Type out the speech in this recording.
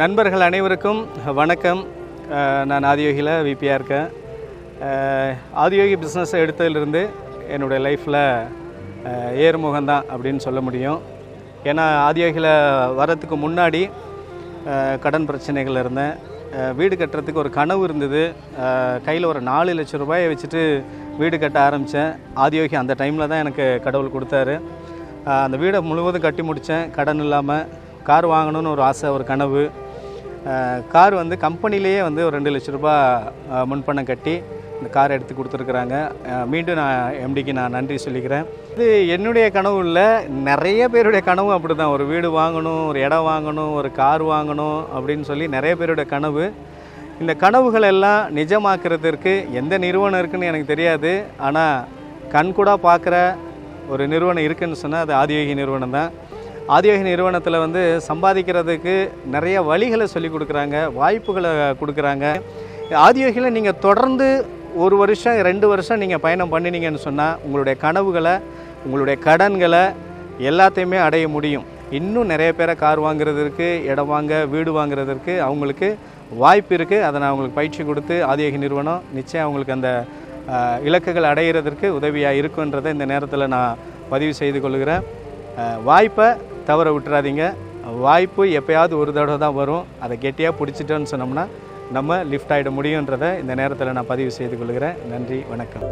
நண்பர்கள் அனைவருக்கும் வணக்கம். நான் ஆதியோகியில் விபியாக இருக்கேன். ஆதியோகி பிஸ்னஸை எடுத்ததிலிருந்து என்னுடைய லைஃப்பில் ஏறுமுகம் தான் அப்படின்னு சொல்ல முடியும். ஏன்னா ஆதியோகியில் வரத்துக்கு முன்னாடி கடன் பிரச்சனைகள் இருந்தேன். வீடு கட்டுறதுக்கு ஒரு கனவு இருந்தது. கையில் ஒரு 4 லட்சம் ரூபாயை வச்சுட்டு வீடு கட்ட ஆரம்பித்தேன். ஆதியோகி அந்த டைமில் தான் எனக்கு கடவுள் கொடுத்தாரு. அந்த வீடை முழுவதும் கட்டி முடித்தேன் கடன் இல்லாமல். கார் வாங்கணும்னு ஒரு ஆசை, ஒரு கனவு. கார் கம்பெனிலேயே ஒரு 2 லட்ச ரூபா முன்பணம் கட்டி இந்த கார் எடுத்து கொடுத்துருக்குறாங்க. மீண்டும் நான் எம்டிக்கு நான் நன்றி சொல்லிக்கிறேன். இது என்னுடைய கனவு இல்லை, நிறைய பேருடைய கனவு அப்படி தான். ஒரு வீடு வாங்கணும், ஒரு இடம் வாங்கணும், ஒரு கார் வாங்கணும் அப்படின்னு சொல்லி நிறைய பேருடைய கனவு. இந்த கனவுகள் எல்லாம் நிஜமாக்குறதுக்கு எந்த நிறுவனம் இருக்குதுன்னு எனக்கு தெரியாது. ஆனால் கண்கூடாக பார்க்குற ஒரு நிறுவனம் இருக்குதுன்னு சொன்னால் அது ஆதியோகி நிறுவனம் தான். ஆதியோகி நிறுவனத்தில் சம்பாதிக்கிறதுக்கு நிறைய வழிகளை சொல்லி கொடுக்குறாங்க, வாய்ப்புகளை கொடுக்குறாங்க. ஆதியோகியில் நீங்கள் தொடர்ந்து 1 வருஷம் 2 வருஷம் நீங்கள் பயணம் பண்ணினீங்கன்னு சொன்னால் உங்களுடைய கனவுகளை, உங்களுடைய கடன்களை எல்லாத்தையுமே அடைய முடியும். இன்னும் நிறைய பேரை கார் வாங்குறதுக்கு, இடம் வாங்க, வீடு வாங்குறதுக்கு அவங்களுக்கு வாய்ப்பு இருக்குது. அதை நான் அவங்களுக்கு பயிற்சி கொடுத்து ஆதியோகி நிறுவனம் நிச்சயம் அவங்களுக்கு அந்த இலக்குகள் அடைகிறதுக்கு உதவியாக இருக்குன்றதை இந்த நேரத்தில் நான் பதிவு செய்து கொள்கிறேன். வாய்ப்பை தவற விட்டுறாதீங்க. வாய்ப்பு எப்போயாவது ஒரு தடவை தான் வரும். அதை கெட்டியாக பிடிச்சிட்டோன்னு சொன்னோம்னா நம்ம லிஃப்ட் ஆகிட முடியுன்றதை இந்த நேரத்தில் நான் பதிவு செய்து கொள்கிறேன். நன்றி, வணக்கம்.